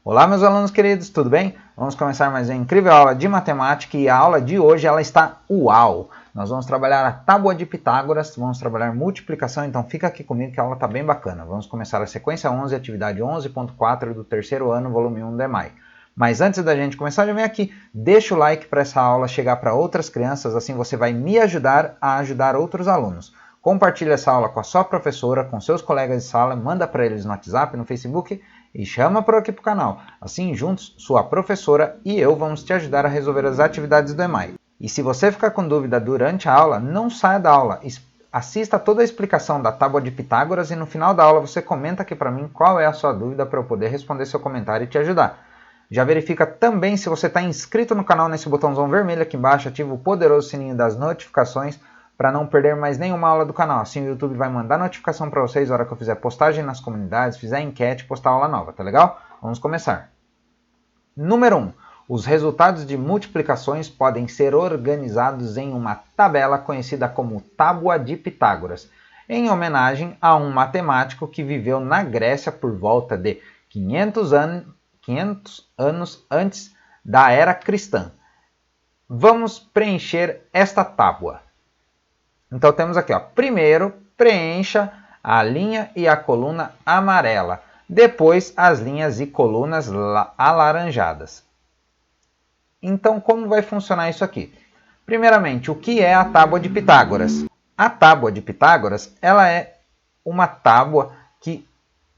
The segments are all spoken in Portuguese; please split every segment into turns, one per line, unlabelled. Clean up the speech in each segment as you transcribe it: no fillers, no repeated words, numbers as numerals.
Olá meus alunos queridos, tudo bem? Vamos começar mais uma incrível aula de matemática e a aula de hoje ela está uau! Nós vamos trabalhar a tábua de Pitágoras, vamos trabalhar multiplicação, então fica aqui comigo que a aula está bem bacana. Vamos começar a sequência 11, atividade 11.4 do terceiro ano, volume 1 do EMAI. Mas antes da gente começar, já vem aqui, deixa o like para essa aula chegar para outras crianças, assim você vai me ajudar a ajudar outros alunos. Compartilhe essa aula com a sua professora, com seus colegas de sala, manda para eles no WhatsApp, no Facebook e chama para aqui para o canal. Assim, juntos, sua professora e eu vamos te ajudar a resolver as atividades do EMAI. E se você ficar com dúvida durante a aula, não saia da aula. Assista toda a explicação da tábua de Pitágoras e no final da aula você comenta aqui para mim qual é a sua dúvida para eu poder responder seu comentário e te ajudar. Já verifica também se você está inscrito no canal nesse botãozão vermelho aqui embaixo, ativa o poderoso sininho das notificações para não perder mais nenhuma aula do canal. Assim o YouTube vai mandar notificação para vocês na hora que eu fizer postagem nas comunidades, fizer enquete, postar aula nova, tá legal? Vamos começar. Número 1. Os resultados de multiplicações podem ser organizados em uma tabela conhecida como Tábua de Pitágoras, em homenagem a um matemático que viveu na Grécia por volta de 500 anos antes da era cristã. Vamos preencher esta tábua. Então temos aqui, ó, primeiro preencha a linha e a coluna amarela, depois as linhas e colunas alaranjadas. Então como vai funcionar isso aqui? Primeiramente, o que é a tábua de Pitágoras? A tábua de Pitágoras, ela é uma tábua que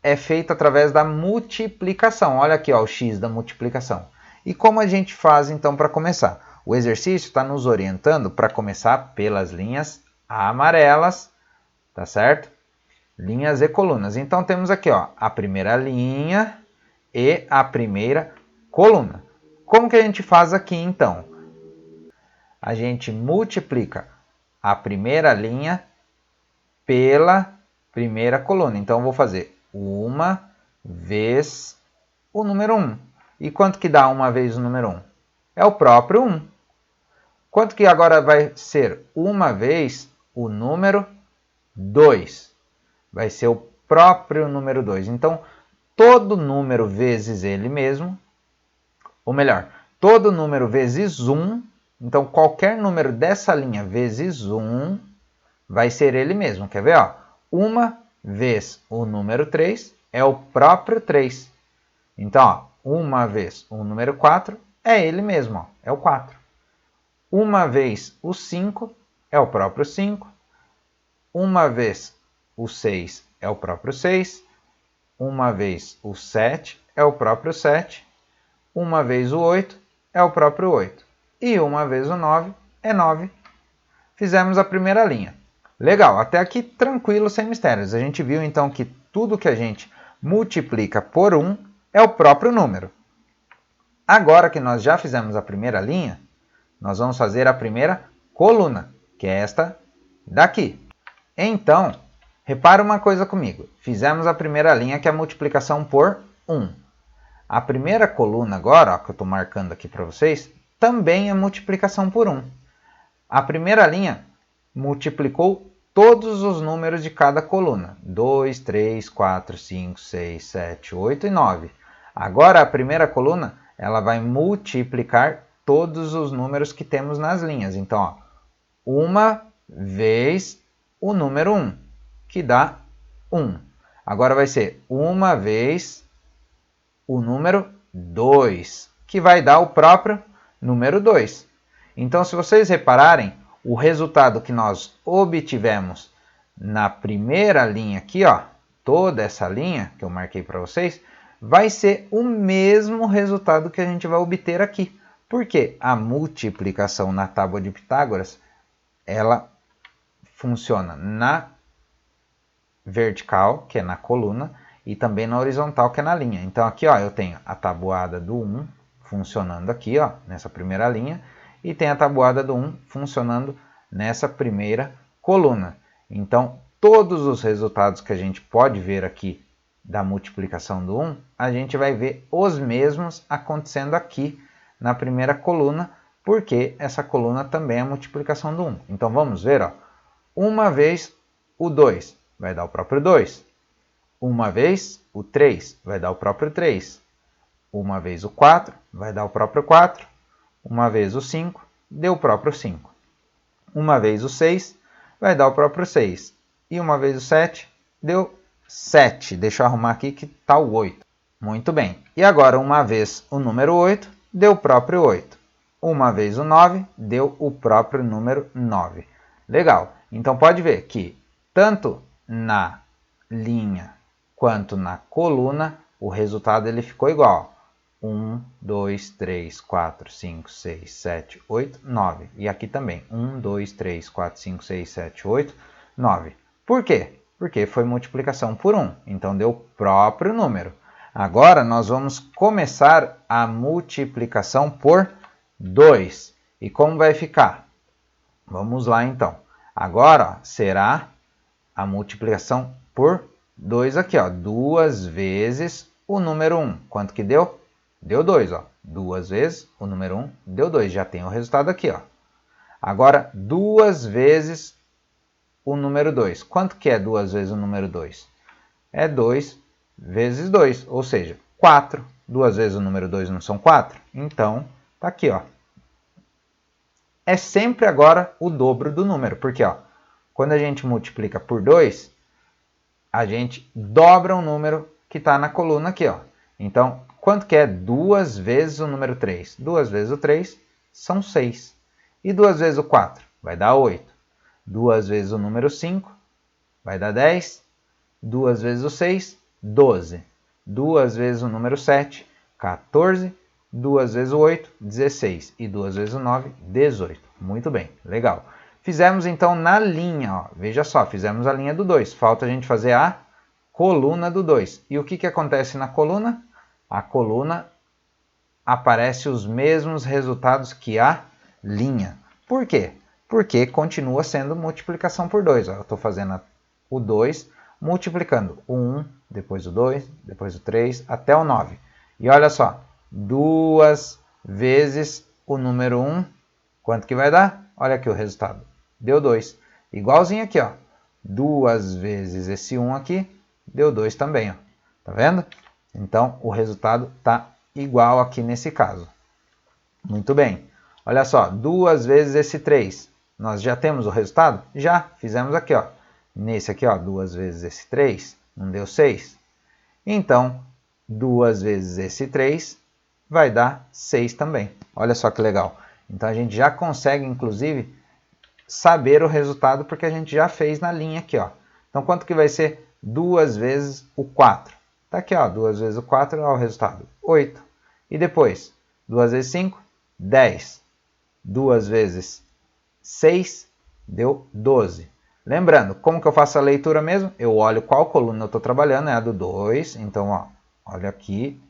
é feita através da multiplicação. Olha aqui, ó, o x da multiplicação. E como a gente faz então para começar? O exercício está nos orientando para começar pelas linhas amarelas, tá certo? Linhas e colunas. Então temos aqui, ó, a primeira linha e a primeira coluna. Como que a gente faz aqui então? A gente multiplica a primeira linha pela primeira coluna. Então eu vou fazer uma vez o número 1. E quanto que dá uma vez o número 1? É o próprio 1. Quanto que agora vai ser uma vez o número 2? Vai ser o próprio número 2. Então, todo número vezes ele mesmo, ou melhor, todo número vezes 1, então qualquer número dessa linha vezes 1 vai ser ele mesmo. Quer ver? Ó? Uma vez o número 3 é o próprio 3. Então, ó, uma vez o número 4 é ele mesmo, ó, é o 4. Uma vez o 5 é o próprio 5. Uma vez o 6 é o próprio 6. Uma vez o 7 é o próprio 7. Uma vez o 8 é o próprio 8. E uma vez o 9 é 9. Fizemos a primeira linha. Legal, até aqui tranquilo, sem mistérios. A gente viu então que tudo que a gente multiplica por 1 é o próprio número. Agora que nós já fizemos a primeira linha, nós vamos fazer a primeira coluna, que é esta daqui. Então, repara uma coisa comigo. Fizemos a primeira linha, que é a multiplicação por 1. A primeira coluna agora, ó, que eu estou marcando aqui para vocês, também é multiplicação por 1. A primeira linha multiplicou todos os números de cada coluna. 2, 3, 4, 5, 6, 7, 8 e 9. Agora, a primeira coluna ela vai multiplicar todos os números que temos nas linhas. Então, ó, uma vez o número 1, que dá 1. Agora vai ser uma vez o número 2, que vai dar o próprio número 2. Então, se vocês repararem, o resultado que nós obtivemos na primeira linha aqui, ó, toda essa linha que eu marquei para vocês, vai ser o mesmo resultado que a gente vai obter aqui. Porque a multiplicação na tábua de Pitágoras, ela funciona na vertical, que é na coluna, e também na horizontal, que é na linha. Então aqui, ó, eu tenho a tabuada do 1 funcionando aqui, ó, nessa primeira linha, e tem a tabuada do 1 funcionando nessa primeira coluna. Então, todos os resultados que a gente pode ver aqui da multiplicação do 1, a gente vai ver os mesmos acontecendo aqui na primeira coluna, porque essa coluna também é a multiplicação do 1. Então vamos ver, ó, uma vez o 2 vai dar o próprio 2. Uma vez o 3 vai dar o próprio 3. uma vez o 4, vai dar o próprio 4. Uma vez o 5, deu o próprio 5. Uma vez o 6, vai dar o próprio 6. E uma vez o 7, deu 7. Deixa eu arrumar aqui que está o 8. Muito bem. E agora, uma vez o número 8, deu o próprio 8. Uma vez o 9, deu o próprio número 9. Legal. Então, pode ver que tanto na linha quanto na coluna, o resultado ele ficou igual. 1, 2, 3, 4, 5, 6, 7, 8, 9. E aqui também. 1, 2, 3, 4, 5, 6, 7, 8, 9. Por quê? Porque foi multiplicação por 1. Então, deu o próprio número. Agora, nós vamos começar a multiplicação por 2. E como vai ficar? Vamos lá, então. Agora, ó, será a multiplicação por 2 aqui, ó. 2 vezes o número 1. Quanto que deu? Deu 2, ó. 2 vezes o número 1 deu 2. Já tem o resultado aqui, ó. Agora, 2 vezes o número 2. Quanto que é 2 vezes o número 2? É 2 vezes 2, ou seja, 4. 2 vezes o número 2 não são 4? Então, tá aqui, ó. É sempre agora o dobro do número, porque, ó, quando a gente multiplica por 2, a gente dobra o número que está na coluna aqui, ó. Então, quanto que é 2 vezes o número 3? 2 vezes o 3 são 6. E 2 vezes o 4? Vai dar 8. 2 vezes o número 5 vai dar 10. 2 vezes o 6, 12. 2 vezes o número 7, 14. 2 vezes o 8, 16. E 2 vezes o 9, 18. Muito bem, legal. Fizemos então na linha, ó. Veja só, fizemos a linha do 2. Falta a gente fazer a coluna do 2. E o que acontece na coluna? A coluna aparece os mesmos resultados que a linha. Por quê? Porque continua sendo multiplicação por 2. Eu estou fazendo o 2, multiplicando o 1, depois o 2, depois o 3, até o 9. E olha só, 2 vezes o número 1, quanto que vai dar? Olha aqui o resultado. Deu 2. Igualzinho aqui, ó. 2 vezes esse 1 aqui, deu 2 também, ó. Tá vendo? Então, o resultado está igual aqui nesse caso. Muito bem. Olha só, 2 vezes esse 3. Nós já temos o resultado? Já, fizemos aqui, ó. Nesse aqui, ó, 2 vezes esse 3, não deu 6. Então, 2 vezes esse 3 vai dar 6 também. Olha só que legal. Então, a gente já consegue, inclusive, saber o resultado porque a gente já fez na linha aqui, ó. Então, quanto que vai ser 2 vezes o 4? Tá aqui, ó, 2 vezes o 4, ó, o resultado, 8. E depois, 2 vezes 5, 10. 2 vezes 6, deu 12. Lembrando, como que eu faço a leitura mesmo? Eu olho qual coluna eu estou trabalhando, é a do 2. Então, ó, olha aqui.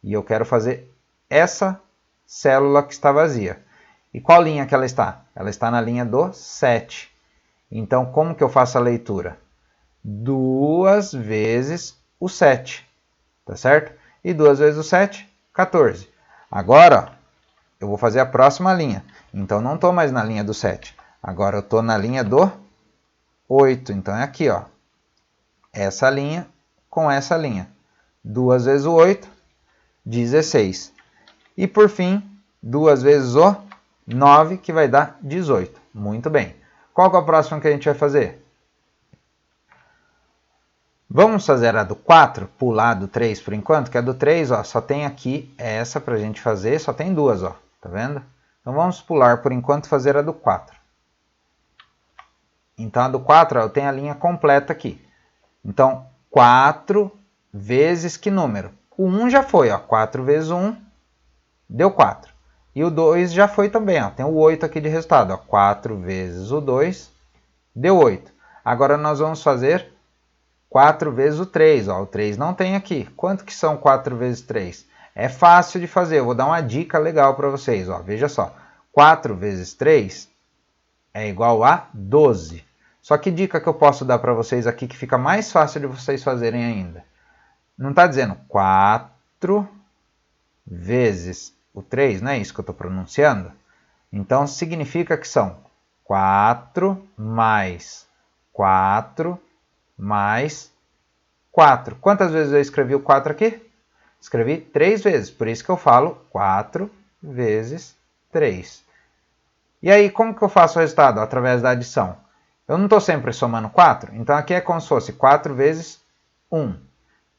E eu quero fazer essa célula que está vazia. E qual linha que ela está? Ela está na linha do 7. Então, como que eu faço a leitura? 2 vezes o 7. Tá certo? E 2 vezes o 7, 14. Agora, ó, eu vou fazer a próxima linha. Então, não estou mais na linha do 7. Agora, eu estou na linha do 8. Então, é aqui, ó. Essa linha com essa linha. 2 vezes o 8, 16. E, por fim, 2 vezes o 9, que vai dar 18. Muito bem. Qual que é o próximo que a gente vai fazer? Vamos fazer a do 4, pular do 3 por enquanto, que a do 3, ó, só tem aqui essa para a gente fazer, só tem duas, ó, tá vendo? Então vamos pular por enquanto e fazer a do 4. Então a do 4, ó, eu tenho a linha completa aqui. Então 4 vezes que número? O 1 já foi, ó, 4 vezes 1 deu 4. E o 2 já foi também, ó, tem o 8 aqui de resultado, ó, 4 vezes o 2 deu 8. Agora nós vamos fazer 4 vezes o 3, ó, o 3 não tem aqui. Quanto que são 4 vezes 3? É fácil de fazer, eu vou dar uma dica legal para vocês, ó, veja só. 4 vezes 3 é igual a 12. Só que dica que eu posso dar para vocês aqui que fica mais fácil de vocês fazerem ainda. Não está dizendo 4 vezes o 3, não é isso que eu estou pronunciando? Então significa que são 4 mais 4 mais 4. Quantas vezes eu escrevi o 4 aqui? Escrevi 3 vezes, por isso que eu falo 4 vezes 3. E aí, como que eu faço o resultado? Através da adição. Eu não estou sempre somando 4, então aqui é como se fosse 4 vezes 1.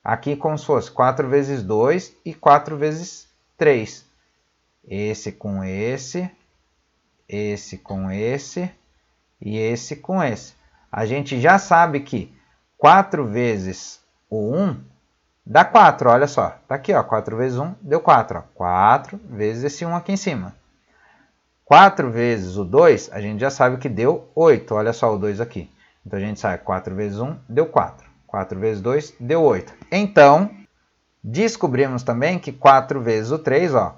Aqui como se fosse 4 vezes 2 e 4 vezes 3. Esse com esse com esse e esse com esse. A gente já sabe que 4 vezes o 1 dá 4, olha só. Tá aqui, ó, 4 vezes 1 deu 4. Ó. 4 vezes esse 1 aqui em cima. 4 vezes o 2, a gente já sabe que deu 8. Olha só o 2 aqui. Então, a gente sabe 4 vezes 1 deu 4. 4 vezes 2 deu 8. Então, descobrimos também que 4 vezes o 3, ó,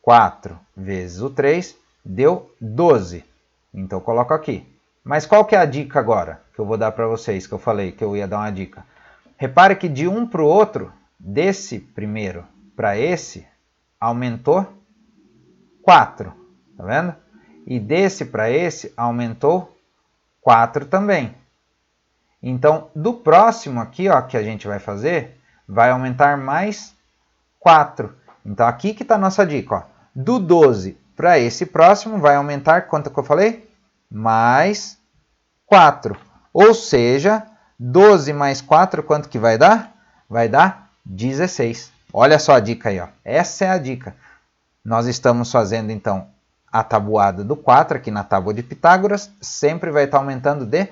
4 vezes o 3 deu 12. Então, eu coloco aqui. Mas qual que é a dica agora que eu vou dar para vocês, que eu falei que eu ia dar uma dica? Repare que de um para o outro, desse primeiro para esse, aumentou 4. Tá vendo? E desse para esse aumentou 4 também. Então, do próximo aqui, ó, que a gente vai fazer, vai aumentar mais 4. Então, aqui que está a nossa dica. Ó. Do 12 para esse próximo, vai aumentar, quanto que eu falei? Mais 4. Ou seja, 12 mais 4, quanto que vai dar? Vai dar 16. Olha só a dica aí. Ó. Essa é a dica. Nós estamos fazendo, então, a tabuada do 4 aqui na tábua de Pitágoras. Sempre vai estar aumentando de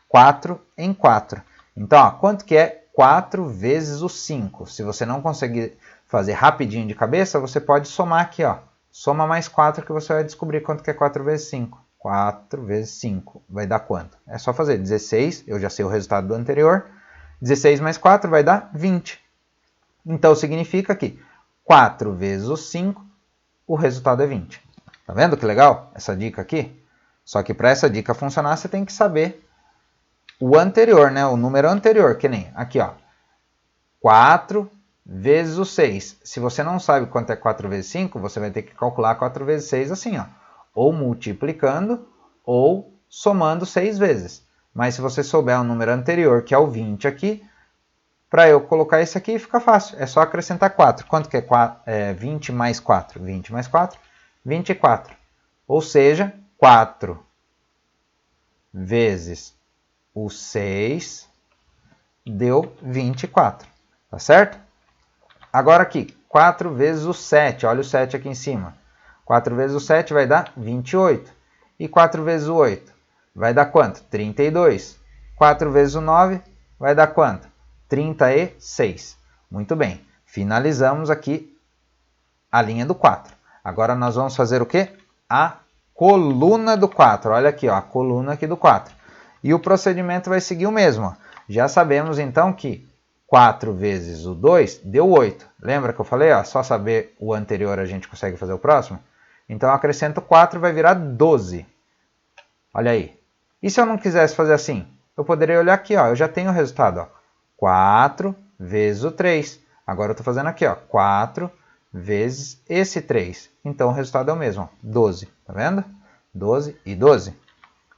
4 em 4. Então, ó, quanto que é 4 vezes o 5? Se você não conseguir fazer rapidinho de cabeça, você pode somar aqui. Ó. Soma mais 4 que você vai descobrir quanto que é 4 vezes 5. 4 vezes 5 vai dar quanto? É só fazer 16, eu já sei o resultado do anterior. 16 mais 4 vai dar 20. Então, significa que 4 vezes o 5, o resultado é 20. Tá vendo que legal essa dica aqui? Só que para essa dica funcionar, você tem que saber o anterior, né? O número anterior, que nem aqui, ó. 4 vezes o 6. Se você não sabe quanto é 4 vezes 5, você vai ter que calcular 4 vezes 6 assim, ó. Ou multiplicando, ou somando 6 vezes. Mas se você souber o número anterior, que é o 20 aqui, para eu colocar esse aqui fica fácil. É só acrescentar 4. Quanto que é 20 mais 4? 20 mais 4? 24. Ou seja, 4 vezes o 6 deu 24. Tá certo? Agora aqui, 4 vezes o 7. Olha o 7 aqui em cima. 4 vezes o 7 vai dar 28. E 4 vezes o 8 vai dar quanto? 32. 4 vezes o 9 vai dar quanto? 36. Muito bem. Finalizamos aqui a linha do 4. Agora nós vamos fazer o quê? A coluna do 4. Olha aqui, ó, a coluna aqui do 4. E o procedimento vai seguir o mesmo. Ó. Já sabemos então que 4 vezes o 2 deu 8. Lembra que eu falei? Ó, só saber o anterior a gente consegue fazer o próximo? Então eu acrescento 4 vai virar 12. Olha aí. E se eu não quisesse fazer assim? Eu poderia olhar aqui, ó, eu já tenho o resultado. Ó. 4 vezes o 3. Agora eu estou fazendo aqui, ó, 4 vezes esse 3. Então, o resultado é o mesmo, ó, 12. Tá vendo? 12 e 12.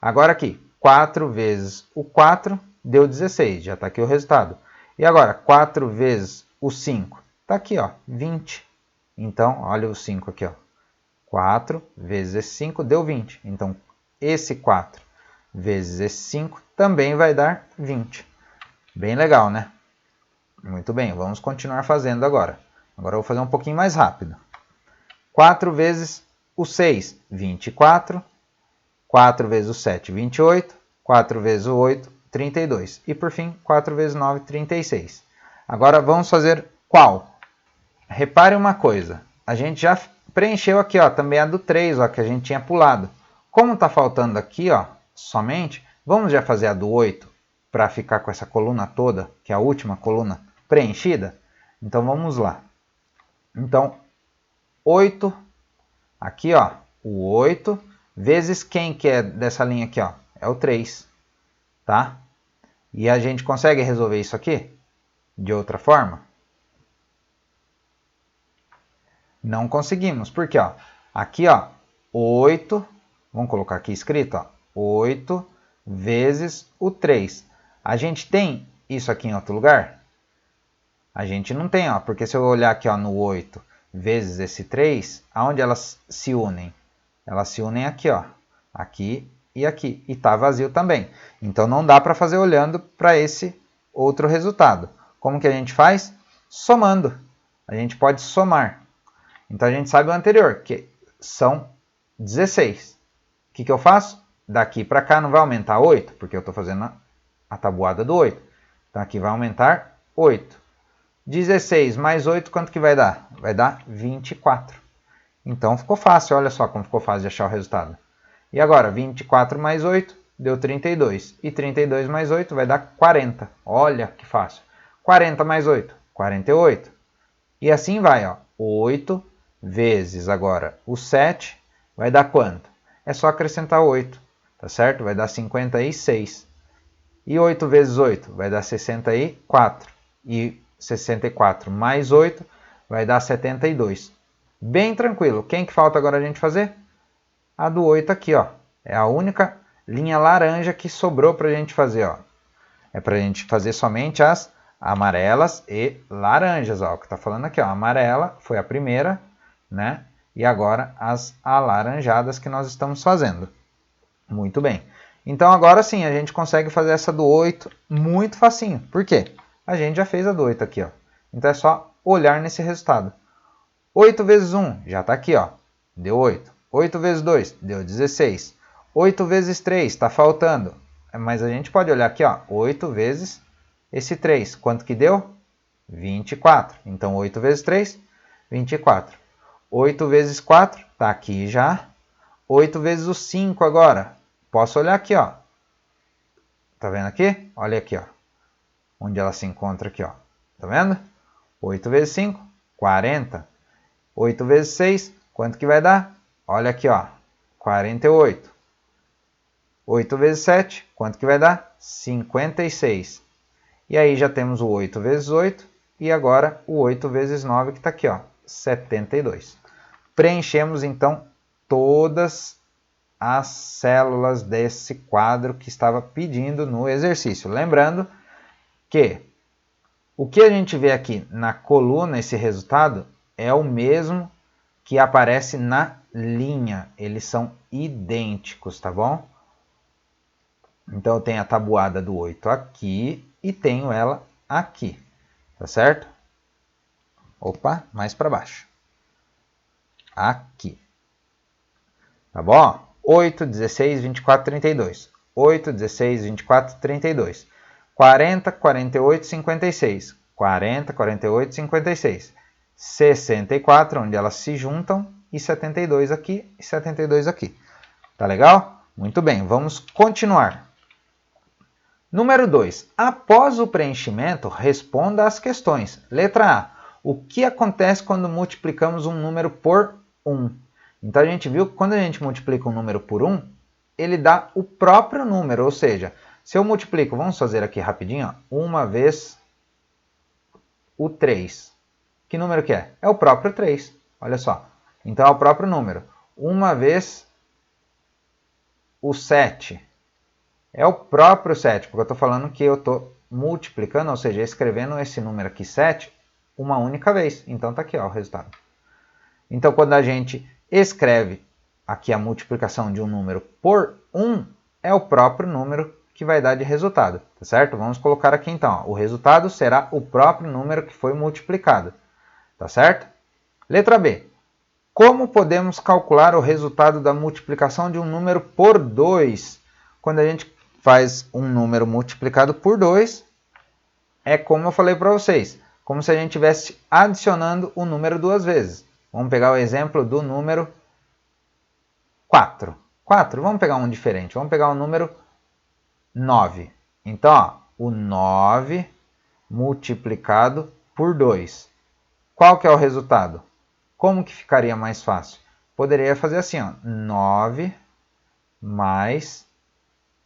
Agora aqui, 4 vezes o 4 deu 16. Já está aqui o resultado. E agora, 4 vezes o 5. Está aqui, ó, 20. Então, olha o 5 aqui, ó. 4 vezes esse 5 deu 20. Então, esse 4 vezes esse 5 também vai dar 20. Bem legal, né? Muito bem, vamos continuar fazendo agora. Agora eu vou fazer um pouquinho mais rápido. 4 vezes o 6, 24. 4 vezes o 7, 28. 4 vezes o 8, 32. E por fim, 4 vezes 9, 36. Agora vamos fazer qual? Repare uma coisa. A gente já preencheu aqui, ó, também a do 3, ó, que a gente tinha pulado. Como está faltando aqui, ó, somente, vamos já fazer a do 8 para ficar com essa coluna toda, que é a última coluna preenchida? Então vamos lá. Então, 8, aqui, ó, o 8, vezes quem que é dessa linha aqui, ó? É o 3, tá? E a gente consegue resolver isso aqui de outra forma? Não conseguimos, porque, ó, aqui, ó, 8, vamos colocar aqui escrito, ó, 8 vezes o 3. A gente tem isso aqui em outro lugar? A gente não tem, ó, porque se eu olhar aqui ó, no 8 vezes esse 3, aonde elas se unem? Elas se unem aqui, ó, aqui e aqui, e está vazio também. Então não dá para fazer olhando para esse outro resultado. Como que a gente faz? Somando. A gente pode somar. Então a gente sabe o anterior, que são 16. O que eu faço? Daqui para cá não vai aumentar 8, porque eu estou fazendo a tabuada do 8. Então aqui vai aumentar 8. 16 mais 8, quanto que vai dar? Vai dar 24. Então ficou fácil, olha só como ficou fácil de achar o resultado. E agora, 24 mais 8 deu 32. E 32 mais 8 vai dar 40. Olha que fácil. 40 mais 8, 48. E assim vai, ó. 8 vezes agora o 7 vai dar quanto? É só acrescentar 8, tá certo? Vai dar 56. E 8 vezes 8 vai dar 64. E 64 mais 8 vai dar 72. Bem tranquilo. Quem que falta agora a gente fazer? A do 8 aqui, ó. É a única linha laranja que sobrou para a gente fazer, ó. É para a gente fazer somente as amarelas e laranjas, ó. O que está falando aqui, ó. A amarela foi a primeira, né? E agora as alaranjadas que nós estamos fazendo. Muito bem. Então agora sim, a gente consegue fazer essa do 8 muito facinho. Por quê? A gente já fez a do 8 aqui, ó. Então é só olhar nesse resultado. 8 vezes 1 já está aqui, ó. Deu 8. 8 vezes 2 deu 16. 8 vezes 3 está faltando. Mas a gente pode olhar aqui, ó. 8 vezes esse 3. Quanto que deu? 24. Então 8 vezes 3, 24. 8 vezes 4 está aqui já. 8 vezes o 5 agora. Posso olhar aqui, ó. Tá vendo aqui? Olha aqui, ó. Onde ela se encontra aqui, ó. Tá vendo? 8 vezes 5, 40. 8 vezes 6, quanto que vai dar? Olha aqui, ó, 48. 8 vezes 7, quanto que vai dar? 56. E aí já temos o 8 vezes 8 e agora o 8 vezes 9 que está aqui, ó, 72. Preenchemos então todas as células desse quadro que estava pedindo no exercício. Lembrando que o que a gente vê aqui na coluna, esse resultado, é o mesmo que aparece na linha. Eles são idênticos, tá bom? Então eu tenho a tabuada do 8 aqui e tenho ela aqui, tá certo? Opa, mais para baixo. Aqui. Tá bom? 8, 16, 24, 32. 8, 16, 24, 32. 40, 48, 56. 40, 48, 56. 64, onde elas se juntam, e 72 aqui e 72 aqui. Tá legal? Muito bem, vamos continuar. Número 2. Após o preenchimento, responda às questões. Letra A. O que acontece quando multiplicamos um número por 1? Então a gente viu que quando a gente multiplica um número por 1, ele dá o próprio número, ou seja, se eu multiplico, vamos fazer aqui rapidinho, ó, 1 vezes o 3. Que número que é? É o próprio 3, olha só. Então é o próprio número. 1 vezes o 7. É o próprio 7, porque eu estou falando que eu estou multiplicando, ou seja, escrevendo esse número aqui, 7, uma única vez. Então está aqui ó, o resultado. Então quando a gente escreve aqui a multiplicação de um número por 1, é o próprio número que vai dar de resultado, tá certo? Vamos colocar aqui então, ó, o resultado será o próprio número que foi multiplicado, tá certo? Letra B. Como podemos calcular o resultado da multiplicação de um número por 2? Quando a gente faz um número multiplicado por 2, é como eu falei para vocês, como se a gente estivesse adicionando o número duas vezes. Vamos pegar o exemplo do número 4. 4, vamos pegar um diferente, vamos pegar o número 9. Então, ó, o 9 multiplicado por 2. Qual que é o resultado? Como que ficaria mais fácil? Poderia fazer assim, ó, 9 mais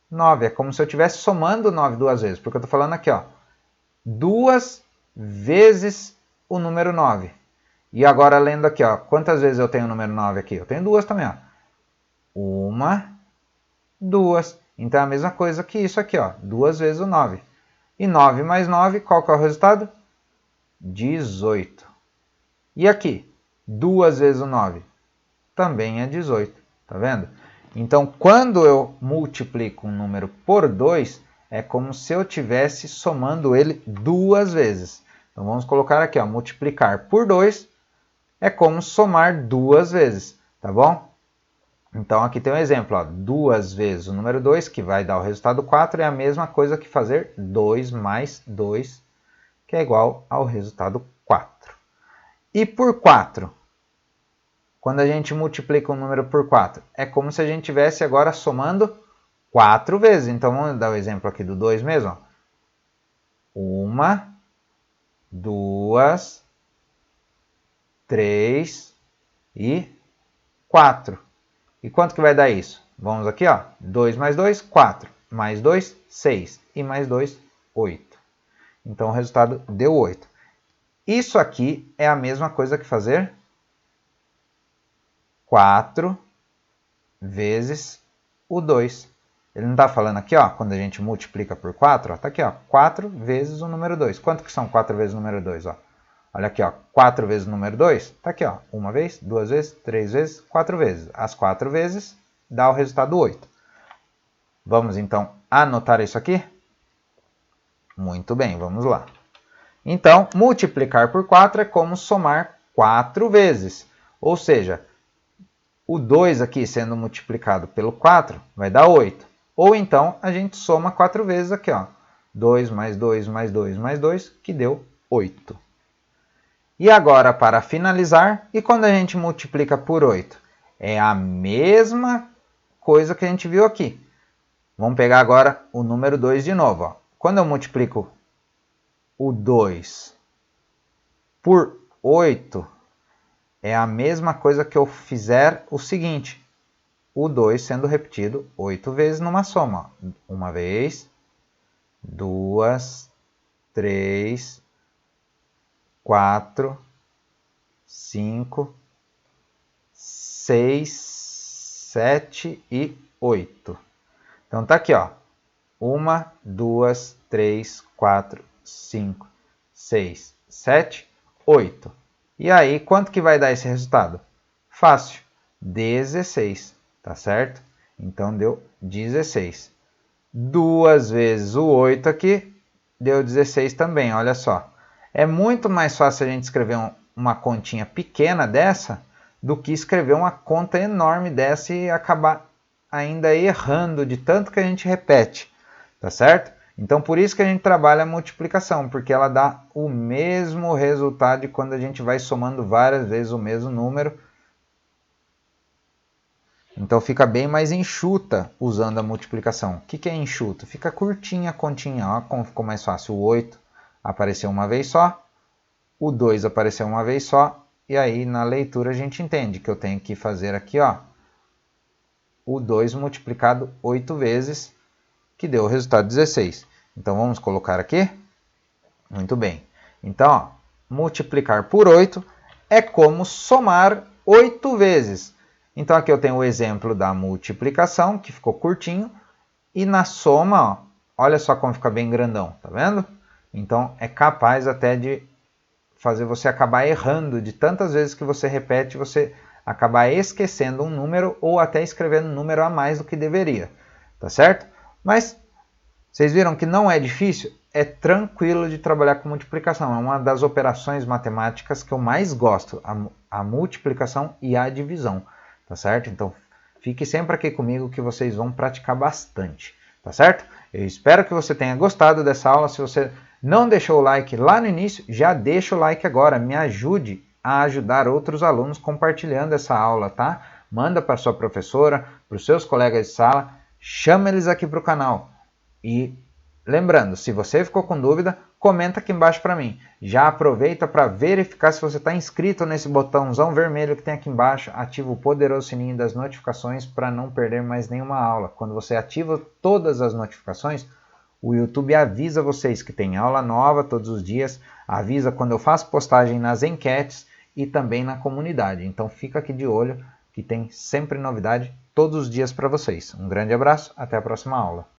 9. É como se eu estivesse somando 9 duas vezes, porque eu estou falando aqui, ó, 2 vezes o número 9. E agora, lendo aqui, ó, quantas vezes eu tenho o número 9 aqui? Eu tenho duas também, ó. 1, 2. Então é a mesma coisa que isso aqui, ó, 2 vezes o 9. E 9 mais 9, qual que é o resultado? 18. E aqui, 2 vezes o 9 também é 18, tá vendo? Então, quando eu multiplico um número por 2, é como se eu estivesse somando ele 2 vezes. Então, vamos colocar aqui, ó, multiplicar por 2 é como somar 2 vezes, tá bom? Então, aqui tem um exemplo, ó, 2 vezes o número 2, que vai dar o resultado 4, é a mesma coisa que fazer 2 mais 2, que é igual ao resultado 4. E por 4? Quando a gente multiplica um número por 4, é como se a gente estivesse agora somando 4 vezes. Então, vamos dar o exemplo aqui do 2 mesmo. 1, 2, 3 e 4. E quanto que vai dar isso? Vamos aqui, ó. 2 mais 2, 4. Mais 2, 6. E mais 2, 8. Então, o resultado deu 8. Isso aqui é a mesma coisa que fazer 4 vezes o 2. Ele não está falando aqui, ó, quando a gente multiplica por 4, está aqui, ó, 4 vezes o número 2. Quanto que são 4 vezes o número 2? Ó? Olha aqui, ó, 4 vezes o número 2, está aqui, ó, uma vez, 2 vezes, 3 vezes, 4 vezes. As 4 vezes dá o resultado 8. Vamos, então, anotar isso aqui? Muito bem, vamos lá. Então, multiplicar por 4 é como somar 4 vezes. Ou seja, o 2 aqui sendo multiplicado pelo 4 vai dar 8. Ou então, a gente soma 4 vezes aqui, ó. 2 mais 2 mais 2 mais 2, que deu 8. E agora, para finalizar, e quando a gente multiplica por 8? É a mesma coisa que a gente viu aqui. Vamos pegar agora o número 2 de novo. Ó. Quando eu multiplico o 2 por 8, é a mesma coisa que eu fizer o seguinte. O 2 sendo repetido 8 vezes numa soma. Uma vez, 2, 3, 4, 5, 6, 7 e 8. Então tá aqui, ó. 1, 2, 3, 4, 5, 6, 7, 8. E aí, quanto que vai dar esse resultado? Fácil. 16, tá certo? Então deu 16. 2 vezes o 8 aqui, deu 16 também, olha só. É muito mais fácil a gente escrever uma continha pequena dessa do que escrever uma conta enorme dessa e acabar ainda errando de tanto que a gente repete, tá certo? Então, por isso que a gente trabalha a multiplicação, porque ela dá o mesmo resultado de quando a gente vai somando várias vezes o mesmo número. Então, fica bem mais enxuta usando a multiplicação. O que é enxuto? Fica curtinha a continha, ó, como ficou mais fácil. O 8 apareceu uma vez só, o 2 apareceu uma vez só, e aí na leitura a gente entende que eu tenho que fazer aqui, ó, o 2 multiplicado 8 vezes, que deu o resultado 16. Então, vamos colocar aqui? Muito bem. Então, ó, multiplicar por 8 é como somar 8 vezes. Então, aqui eu tenho o exemplo da multiplicação, que ficou curtinho. E na soma, ó, olha só como fica bem grandão, tá vendo? Então, é capaz até de fazer você acabar errando. De tantas vezes que você repete, você acabar esquecendo um número ou até escrevendo um número a mais do que deveria. Tá certo? Mas vocês viram que não é difícil? É tranquilo de trabalhar com multiplicação. É uma das operações matemáticas que eu mais gosto, a multiplicação e a divisão. Tá certo? Então, fique sempre aqui comigo que vocês vão praticar bastante. Tá certo? Eu espero que você tenha gostado dessa aula. Se você não deixou o like lá no início, já deixa o like agora. Me ajude a ajudar outros alunos compartilhando essa aula, tá? Manda para sua professora, para os seus colegas de sala, chama eles aqui para o canal. E lembrando, se você ficou com dúvida, comenta aqui embaixo para mim. Já aproveita para verificar se você está inscrito nesse botãozão vermelho que tem aqui embaixo. Ativa o poderoso sininho das notificações para não perder mais nenhuma aula. Quando você ativa todas as notificações, o YouTube avisa vocês que tem aula nova todos os dias, avisa quando eu faço postagem nas enquetes e também na comunidade. Então fica aqui de olho que tem sempre novidade todos os dias para vocês. Um grande abraço, até a próxima aula.